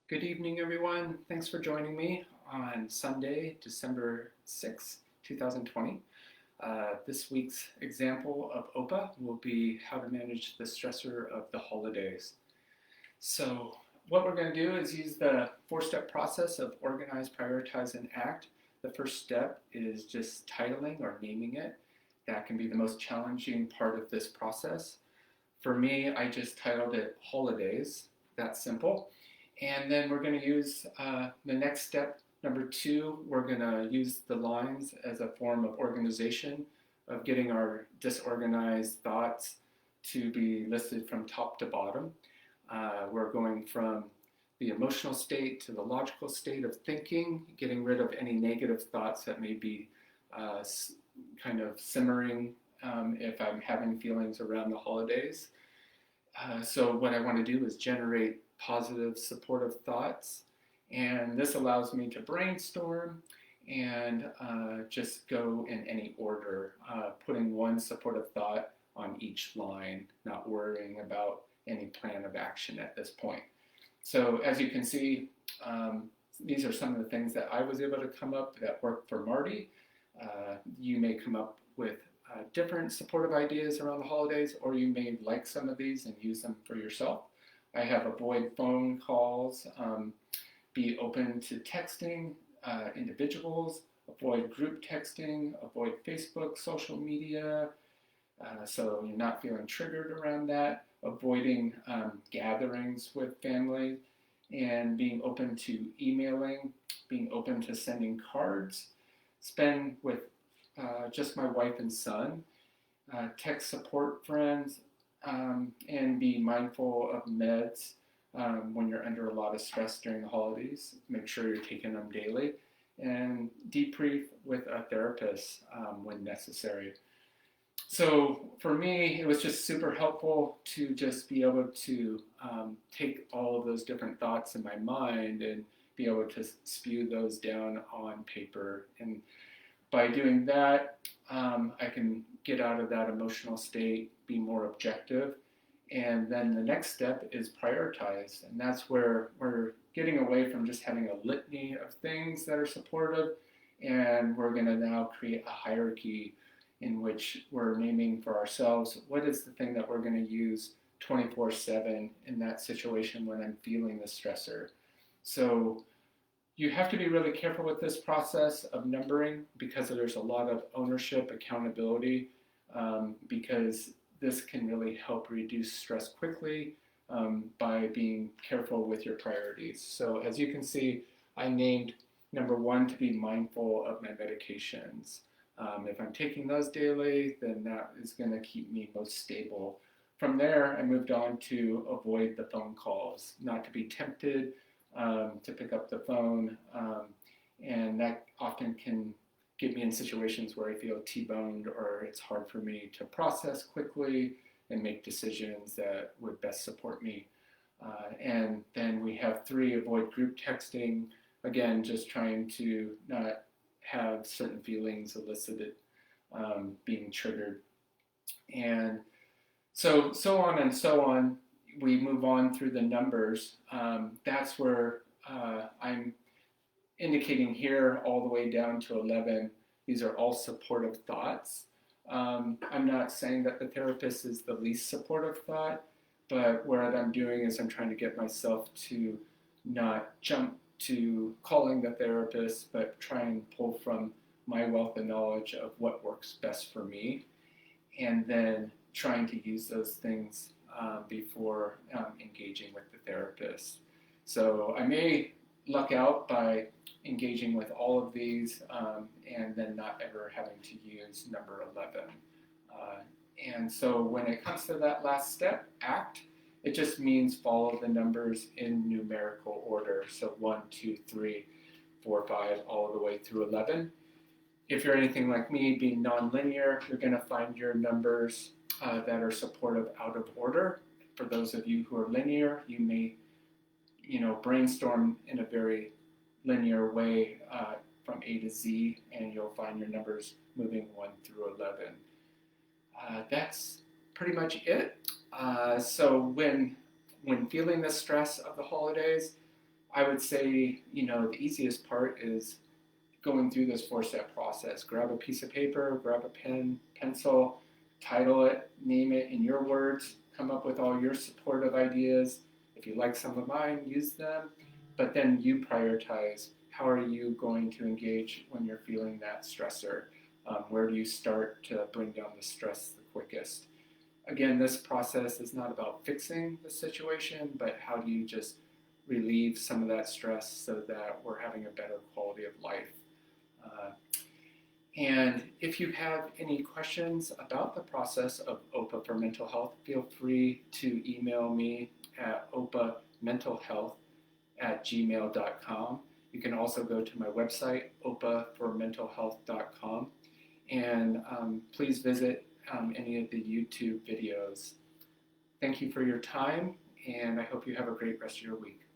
Good evening, everyone. Thanks for joining me on Sunday, December 6th, 2020. This week's example of OPA will be how to manage the stressor of the holidays. So what we're going to do is use the four-step process of organize, prioritize, and act. The first step is just titling or naming it. That can be the most challenging part of this process. For me, I just titled it Holidays. That's simple. And then we're going to use the next step, number two, we're going to use the lines as a form of organization of getting our disorganized thoughts to be listed from top to bottom. We're going from the emotional state to the logical state of thinking, getting rid of any negative thoughts that may be kind of simmering if I'm having feelings around the holidays. So what I want to do is generate positive, supportive thoughts. And this allows me to brainstorm and just go in any order, putting one supportive thought on each line, not worrying about any plan of action at this point. So as you can see, these are some of the things that I was able to come up that worked for Marty. You may come up with different supportive ideas around the holidays, or you may like some of these and use them for yourself. I have avoid phone calls, be open to texting individuals, avoid group texting, avoid Facebook, social media, so you're not feeling triggered around that, avoiding gatherings with family, and being open to emailing, being open to sending cards, spend with just my wife and son, text support friends, and be mindful of meds when you're under a lot of stress during the holidays. Make sure you're taking them daily, and debrief with a therapist when necessary. So for me, it was just super helpful to just be able to take all of those different thoughts in my mind and be able to spew those down on paper. And by doing that, I can get out of that emotional state, be more objective. And then the next step is prioritize. And that's where we're getting away from just having a litany of things that are supportive. And we're going to now create a hierarchy in which we're naming for ourselves what is the thing that we're going to use 24/7 in that situation when I'm feeling the stressor. So you have to be really careful with this process of numbering because there's a lot of ownership, accountability, because this can really help reduce stress quickly by being careful with your priorities. So as you can see, I named number one to be mindful of my medications. If I'm taking those daily, then that is going to keep me most stable. From there, I moved on to avoid the phone calls, not to be tempted to pick up the phone, and that often can get me in situations where I feel T-boned or it's hard for me to process quickly and make decisions that would best support me. And then we have three, avoid group texting. Again, just trying to not have certain feelings elicited, being triggered. And so on and so on. We move on through the numbers. That's where I'm indicating here all the way down to 11. These are all supportive thoughts. I'm not saying that the therapist is the least supportive thought, but what I'm doing is I'm trying to get myself to not jump to calling the therapist, but try and pull from my wealth of knowledge of what works best for me, and then trying to use those things before engaging with the therapist. So I may luck out by engaging with all of these and then not ever having to use number 11. And so when it comes to that last step, act, it just means follow the numbers in numerical order. So 1, 2, 3, 4, 5, all the way through 11. If you're anything like me, being nonlinear, you're going to find your numbers that are supportive out of order. For those of you who are linear, you may, brainstorm in a very linear way from A to Z, and you'll find your numbers moving 1 through 11. That's pretty much it. So when feeling the stress of the holidays, I would say, the easiest part is going through this four-step process. Grab a piece of paper, grab a pen, pencil, title it, name it in your words, come up with all your supportive ideas. If you like some of mine, use them. But then you prioritize, how are you going to engage when you're feeling that stressor? Where do you start to bring down the stress the quickest? Again, this process is not about fixing the situation, but how do you just relieve some of that stress so that we're having a better quality of life. Uh, and if you have any questions about the process of OPA for mental health, feel free to email me at opamentalhealth@gmail.com. You can also go to my website, opaformentalhealth.com, and please visit any of the YouTube videos. Thank you for your time, and I hope you have a great rest of your week.